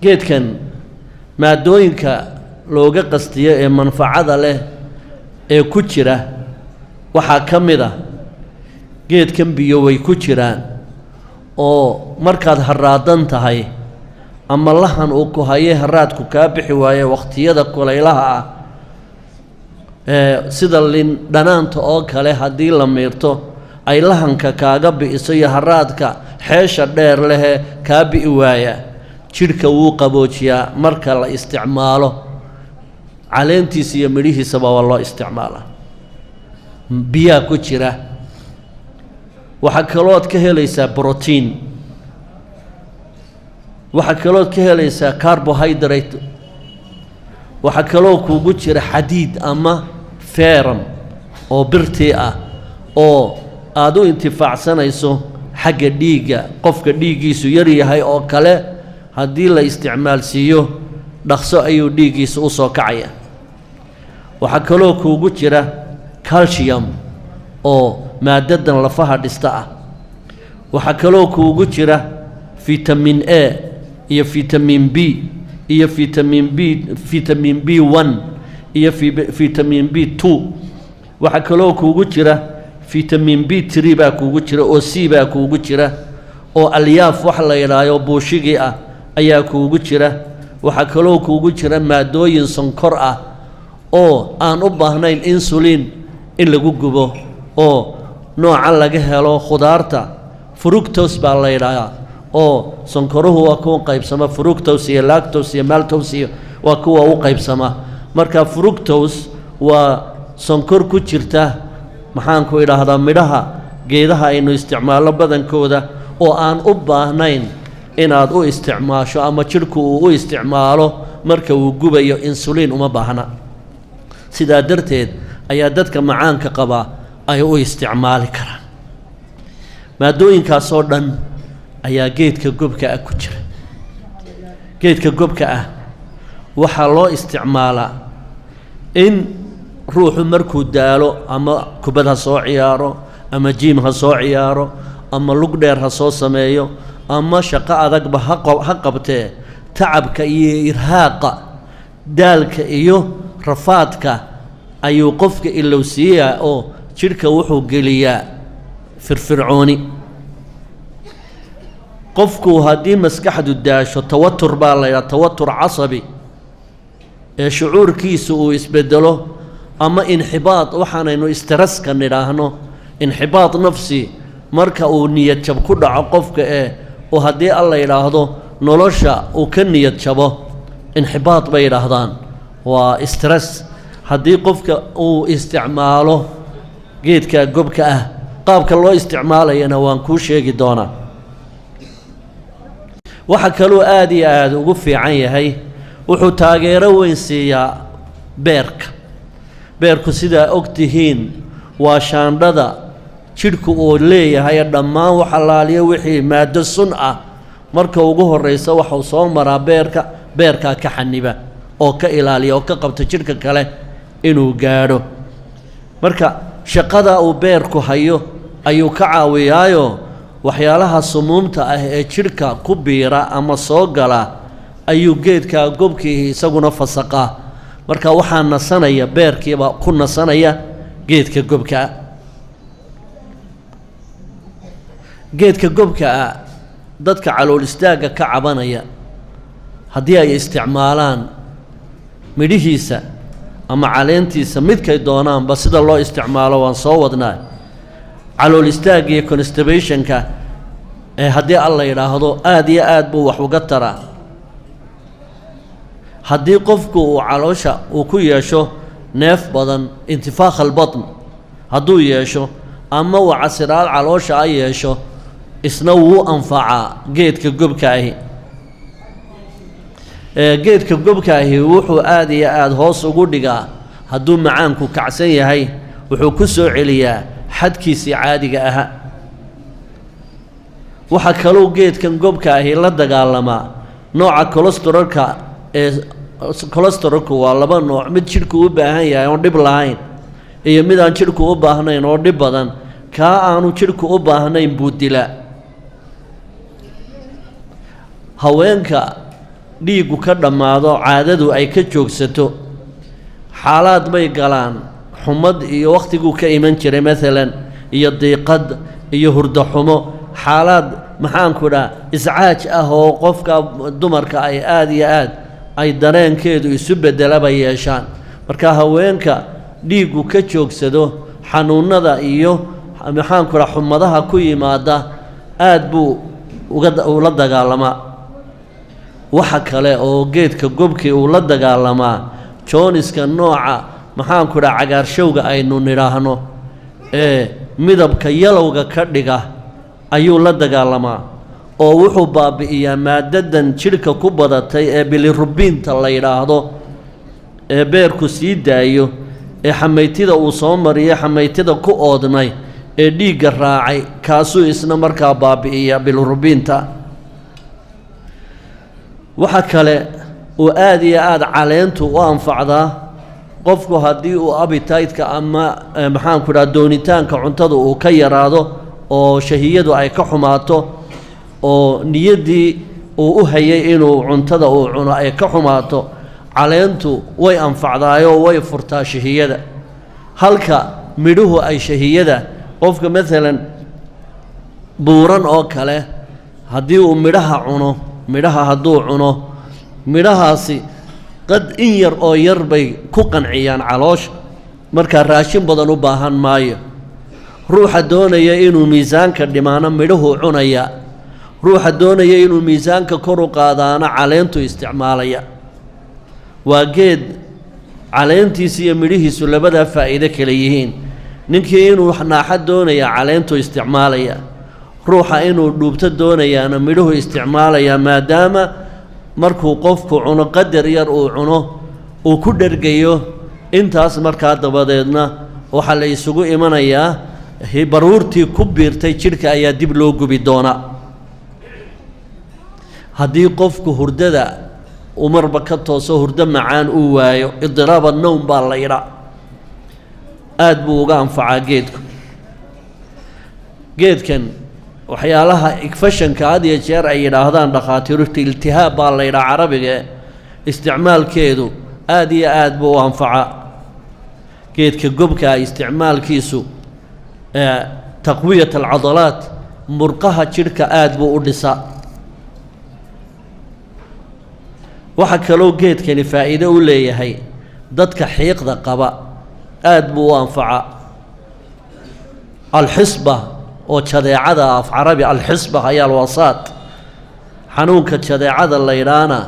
جيد كان ما دوينك لوجا قصدية منفعة له كتيرة وحكمده جيد كان بيوي كتيران أو مركز هرادن تهاي أما الله أن أكو هاي هراد كابح ويا وقت يدك ولا إلها سيد اللي دنانت أو كله هدي لميرتو أي لهن كعجب إسوي هراد كحش الدير له كابي ويا شركة وقبوشيا مركز استعماله علين تيسي مريه سبب الله استعماله بيا كتيرة وحكلات كهليس بروتين وحكلات كهليس كربوهيدرات وحكلات كوجر حديد أما فارم أو برتئة أو أدو انتفاع سنة يسو حاجة ديجا قف ديجي سيري هاي أو كله هدي لا استعمال سيو دخسو أيو ديجي سوسو كعية وحكلات كوجر كالسيوم أو مادة لفها دستاء وحكلو كوجر فيتامين A هي فيتامين B هي فيتامين B1 هي فيتامين B2 وحكلو كوجر فيتامين B3 با كوجر أو C با كوجر أو ألياف وحلا يرايو بوشيجي أيا كوجر وحكلو كوجر مادوين سنكر أو أن أبهنين إنسولين إن لجوجبه أو نوع لقى هلو خضارته فروكتوس بالليلة أو سنكره وكون قيب سما فروكتوس لاكتوس مالتوس وكوا وقيب سما مركب فروكتوس وسنكر كتيرته محان كويدا هذا مدها جيدها إنه استعمال بدن كودا أو أن أبهنين إن هذا استعمال شو أما شركو استعماله مركب وجوبه إنسولين وما بهنا سيدا درتين أيادتك معانك قبا أي استعمال كرا ما دوين كاسودن أيا جيت كجوبك أكتر جيت كجوبك وحلو استعماله إن روح مركو دالو أما كبدها صو عيارو أما جيمها صو عيارو أما لقدرها صو سمايو أما شقاء ذاك بحقبته تعبك إرهاق دالك إيو رفاتك أيو قفك إلوسية أو شركة وحو قليا فرعوني قفكو هادي مسكحد الداش والتوتر بالله توتر عصبي شعور كيسو يسبدله أما انحباط وحنا إنه استرس كان نراهنه انحباط نفسي مركا ونية شب كل عقفك وهدي الله يراهده نلوشا وكنية شبه انحباط بيراهدان واسترس هدي قفك أو استعماله جيت كجبك قابك الله استعماله ينوان كوشي قدونا وحكلوا آدي وقفي عين هاي وحو تاغيرو وينسيا بيرك سيدا اكتهين وشانددا شركو او ليه هاي دمان وحلاليه وحي ماده الصنعه marka ugu horeysa waxa uu soo maraa beerka ka xaniba oo ka ilaaliyo oo ka qabta jirka kale inuu gaaro marka shaqada uu beerku hayo ayuu ka caawiyaayo waxyaalaha sumuumta ah ee jirka ku biira ama soo gala ayuu geedka gobkii isaguna fasaqa marka waxaan nasanaya beerkiiba ku nasanaya geedka gobka dadka calool istaaga ka cabanaya hadii ay isticmaalaan midhihiisa ama caleentiisa midkay doonaan ba sida loo isticmaalo waan soo wadnaa calool istaaga iyo constipation-ka hadii alla yiraahdo aad iyo aad buu wax uga taraa haddii qofku uu caloosha uu ku yeesho neef badan intifaakh albatn hadduu yeesho ama uu casiraad caloosha ay yeesho isna wuu anfacaa geedka gobka ahi geedka gobka ahi wuxuu aad iyo aad hoos ugu dhigaa hadduu macaanku kacsan yahay wuxuu ku soo celiyaa xadkiisii caadiga ahaa waxa kaloo geedkan gobka ahi la dagaalamaa nooca cholesterolka cholesterolku waa laba nooc mid jirku u baahan yahay oo dhib lahayn iyo mid aan jirku u baahnayn oo dhib badan ka aanu jirku u baahnayn buu dilaa haweenka dhiigu ka dhammaado caadadu ay ka joogsato xaalaad bay galaan xumad iyo wakhtiguu ka iman jiray maalan iyo diiqad iyo hurdo xumo xaalaad maxaanku dhaa iscaaj ah oo qofka dumarka ay aad iyo aad ay dareenkeedu isu beddelaba yeeshaan marka haweenka dhiigu ka joogsado xanuunada iyo maxaanku dhaa xumadaha ku yimaada aad buu ula dagaalamaa waxa kale oo geedka gobkii uu la dagaalamaa jooniska nooca maxaanku dhaa cagaarshowga aynu nidhaahno ee midabka yalowga ka dhiga ayuu la dagaalamaa oo wuxuu baabi'iyaa maadadan jidhka ku badatay ee bilirubiinta la yidhaahdo ee beerku sii daayo ee xamaytida uu soo mariyay xamaytida ku oodnay ee dhiigga raacay kaasuu isna markaa baabi'iya bilirubiinta waxa kale uu aad iyo aad caleentu u anfacdaa qofku haddii uu abitaytka ama maxaanku dhaha doonitaanka cuntada uu ka yaraado oo shahiyadu ay ka xumaato oo niyaddii uu u hayay inuu cuntada uu cuno ay ka xumaato caleentu way anfacdaayoo way furtaa shahiyada halka midhuhu ay shahiyada qofka maalan buuran oo kale haddii uu midhaha cuno midhaha hadduu cuno midhahaasi qad in yar oo yar bay ku qanciyaan caloosha markaa raashin badan u baahan maayo ruuxa doonaya inuu miisaanka dhimaano midhuhu cunaya ruuxa doonaya inuu miisaanka kor u qaadaana caleentu isticmaalaya waa geed caleentiisa iyo midhihiisu labadaa faa'iido kale yihiin ninkii inuu naaxo doonaya caleentu isticmaalaya ruuxa inuu dhuubto doonayaana midhuhu isticmaalaya maadaama markuu qofku cuno qadar yar uu cuno uu ku dhergayo intaas markaa dabadeedna waxaa la isugu imanayaa baruurtii ku biirtay jidhka ayaa dib loo gubi doonaa haddii qofku hurdada uu marba ka tooso hurdo macaan uu waayo idiraaba nowm baa la yidhaa aad buu uga anfacaa geedkan waxyaalaha igfashanka had iyo jeer ay yidhaahdaan dhakhaatiirtu iltihaab baa la yidhaha carabiga isticmaalkeedu aad iyo aad buu u anfacaa geedka gobkaa isticmaalkiisu taqwiyat alcadalaat murqaha jidhka aad buu u dhisaa waxaa kaloo geedkani faa'iido u leeyahay dadka xiiqda qaba aad buu u anfacaa alxisba oo jadeecada af carabi alxisba ayaa alwasaat xanuunka jadeecada la yidhaahna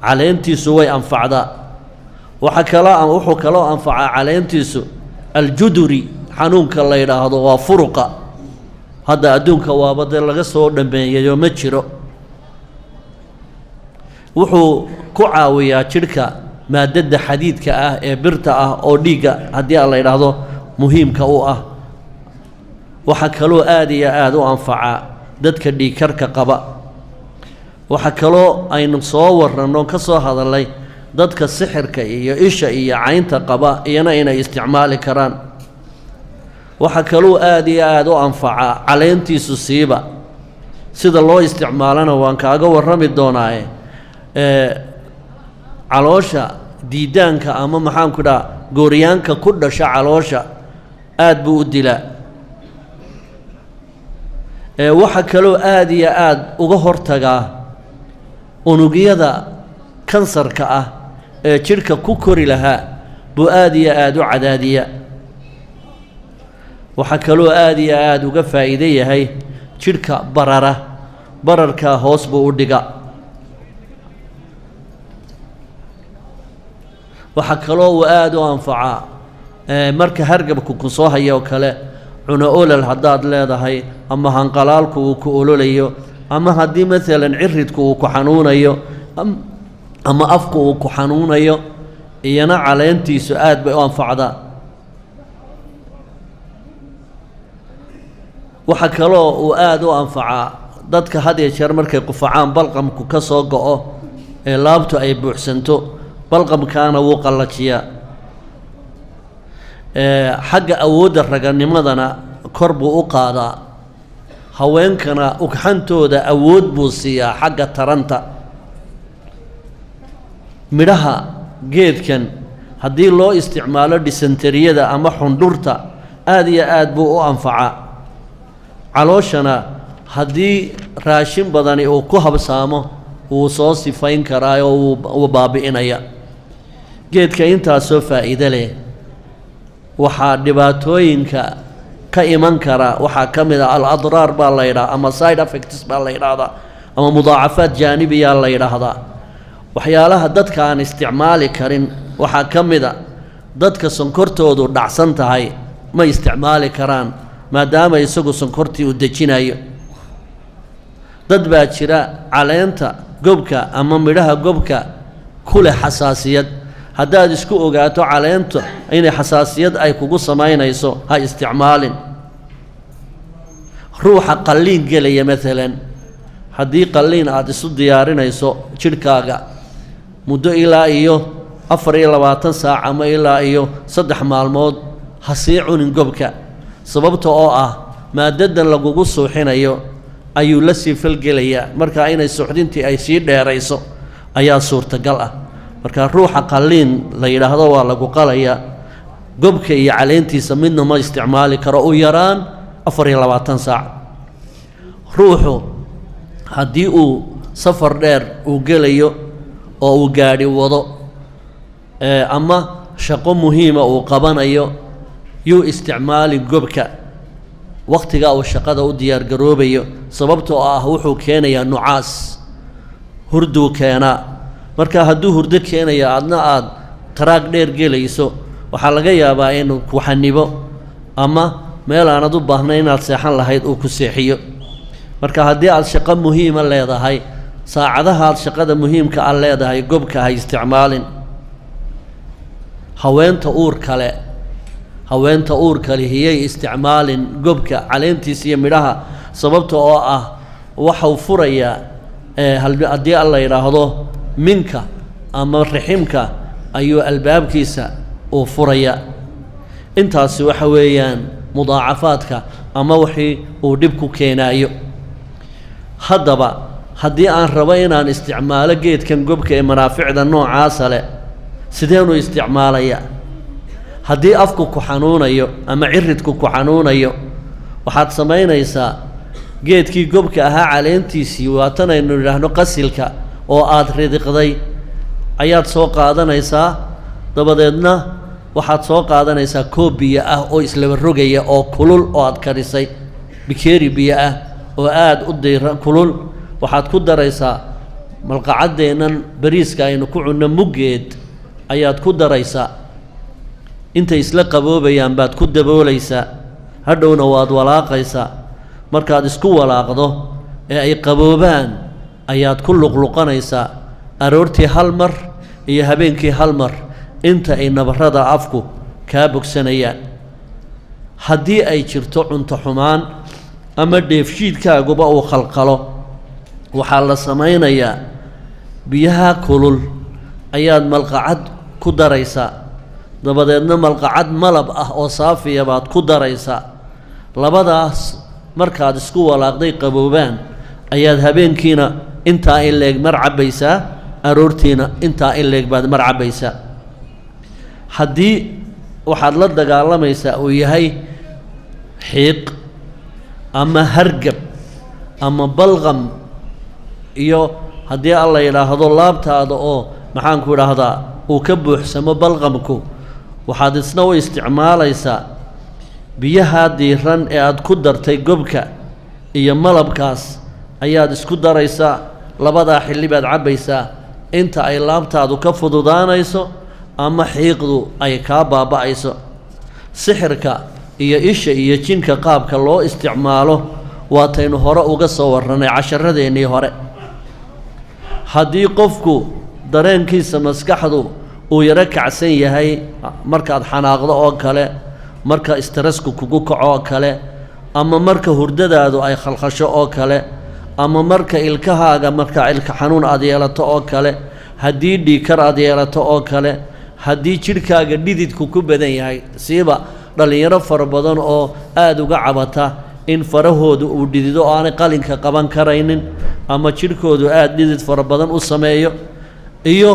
caleentiisu way anfacdaa wuxuu kaloo anfacaa caleentiisu aljuduri xanuunka la yidhaahdo waa furuqa hadda adduunka waaba dee laga soo dhammeeyayoo ma jiro wuxuu ku caawiyaa jidhka maadada xadiidka ah ee birta ah oo dhiigga haddii la yidhaahdo muhiimka u ah waxaa kaloo aad iyo aad u anfacaa dadka dhiigkarka qaba waxaa kaloo aynu soo warranno ka soo hadalnay dadka sixirka iyo isha iyo caynta qaba iyana inay isticmaali karaan waxaa kaloo aad iyo aad u anfacaa caleentiisu siiba sida loo isticmaalana waan kaaga warrami doonaaye caloosha diidaanka ama maxaanku dhaha gooryaanka ku dhasha caloosha aad buu u dilaa waxaa kaloo aad iyo aad uga hortagaa unugyada kansarka ah ee jidhka ku kori lahaa buu aad iyo aad u cadaadiya waxaa kaloo aad iyo aad uga faa'iido yahay jidhka bararkaa hoos buu u dhiga waxaa kaloo uu aad u anfacaa marka hargabku ku soo haya oo kale cuno olol haddaad leedahay ama hanqalaalku uu ku ololayo ama haddii maalan ciridku uu ku xanuunayo ama afku uu ku xanuunayo iyana caleentiisu aad bay u anfacdaa waxaa kaloo uu aad u anfacaa dadka had iyo jeer markay qufacaan balqamku ka soo go'o ee laabtu ay buuxsanto balqamkaana wuu qallajiyaa xagga awoodda raganimadana kor buu u qaadaa haweenkana ugxantooda awood buu siiyaa xagga taranta midhaha geedkan haddii loo isticmaalo dysenteriyada ama xundhurta aad iyo aad buu u anfacaa calooshana haddii raashin badani uu ku habsaamo wuu soo sifayn karaa oo wuu baabi'inaya geedka intaasoo faa'iido leh waxaa dhibaatooyinka ka iman kara waxaa ka mid ah al-adraar baa la yidhaha ama side effects baa la yidhaahdaa ama mudaacafaad jaanibiyaa la yidhaahdaa waxyaalaha dadka aan isticmaali karin waxaa ka mid a dadka sonkortoodu dhacsan tahay ma isticmaali karaan maadaama isagu sonkortii uu dejinayo dad baa jira caleenta gobka ama midhaha gobka ku leh xasaasiyad haddaad isku ogaato caleenta inay xasaasiyad ay kugu samaynayso ha isticmaalin ruuxa qalliin gelaya maalan haddii qalliin aad isu diyaarinayso jidhkaaga muddo ilaa iyo 24 saac ama ilaa iyo 3 maalmood ha sii cunin gobka sababta oo ah maadadan lagugu suuxinayo ayuu la sii falgelayaa marka inay suuxdintii ay sii dheerayso ayaa suurtagal ah marka ruuxa qalliin la yiraahdo waa lagu qalaya gobka iyo caleentiisa midna ma isticmaali karo u yaraan 24 saac ruuxu haddii uu safar dheer uu gelayo oo uu gaadhi wado ama shaqo muhiima uu qabanayo yuu isticmaali gobka waqtiga uu shaqada u diyaar garoobayo sababtoo ah wuxuu keenayaa nucaas hurduu keenaa marka hadduu hurdo keenaya aadna aad taraag dheer gelayso waxaa laga yaabaa inuu ku xanibo ama meel aanad u baahnayn inaad seexan lahayd uu ku seexiyo marka haddii aad shaqo muhiima leedahay saacadaha aad shaqada muhiimka ah leedahay gobka ha isticmaalin haweenta uurka leh hiyay isticmaalin gobka caleentiisa iyo midhaha sababta oo ah waxau furayaa haddii alla yidhaahdo minka ama riximka ayuu albaabkiisa uu furaya intaasi waxa weeyaan mudaacafaadka ama wixii uu dhib ku keenaayo haddaba haddii aan rabo inaan isticmaalo geedkan gobka ee manaaficda noocaasa leh sideenu isticmaalaya haddii afku ku xanuunayo ama ciridku ku xanuunayo waxaad samaynaysaa geedkii gobka ahaa caleentiisii waatanaynu idhaahno qasilka oo aad ridiqday ayaad soo qaadanaysaa dabadeedna waxaad soo qaadanaysaa koob biyo ah oo islaba rogaya oo kulul oo aad karisay bikeeri biyo ah oo aad u diiran kulul waxaad ku daraysaa malqacaddeennan bariiska aynu ku cunno muggeed ayaad ku daraysaa intay isla qaboobayaan baad ku daboolaysaa hadhowna waad walaaqaysaa markaad isku walaaqdo ee ay qaboobaan ayaad ku luqluqanaysaa aroortii hal mar iyo habeenkii hal mar inta ay nabarrada afku kaa bogsanayaan haddii ay jirto cunto xumaan ama dheefshiidkaaguba uu khalkhalo waxaa la samaynayaa biyaha kulul ayaad malqacad ku daraysaa dabadeedna malqacad malab ah oo saafiya baad ku daraysaa labadaas markaad isku walaaqday qaboobaan ayaad habeenkiina intaa in leeg mar cabbaysaa aroortiina intaa in leeg baad mar cabbaysaa haddii waxaad la dagaalamaysaa uu yahay xiiq ama hargab ama balqam iyo haddii alla yidhaahdo laabtaada oo maxaanku idhaahdaa uu ka buuxsamo balqamku waxaad isna u isticmaalaysaa biyaha diiran ee aad ku dartay gobka iyo malabkaas ayaad isku daraysaa labadaa xilli baad cabbaysaa inta ay laabtaadu ka fududaanayso ama xiiqdu ay kaa baaba'ayso sixirka iyo isha iyo jinka qaabka loo isticmaalo waataynu hore uga soo warranay casharradeennii hore haddii qofku dareenkiisa maskaxdu uu yaro kacsan yahay markaad xanaaqdo oo kale marka stressku kugu kaco oo kale ama marka hurdadaadu ay khalkhasho oo kale ama marka ilkahaaga marka ilka xanuun aad yeelato oo kale haddii dhiikar aad yeelato oo kale haddii jidhkaaga dhididku ku badan yahay siiba dhallinyaro fara badan oo aada uga cabata in farahoodu uu dhidido oo aanay qalinka qaban karaynin ama jidhkoodu aada dhidid fara badan u sameeyo iyo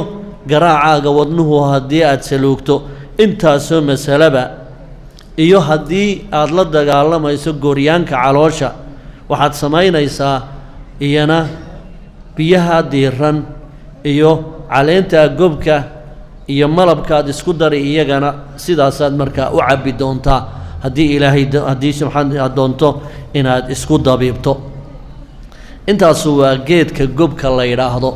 garaacaaga wadnuhu haddii aad saluugto intaasoo masalaba iyo haddii aad la dagaalamayso gooryaanka caloosha waxaad samaynaysaa iyana biyaha diiran iyo caleenta gobka iyo malabkaad isku dari iyagana sidaasaad markaa u cabbi doontaa haddii ilaahay haddii subxaana doonto inaad isku dabiibto intaasu waa geedka gobka la yidhaahdo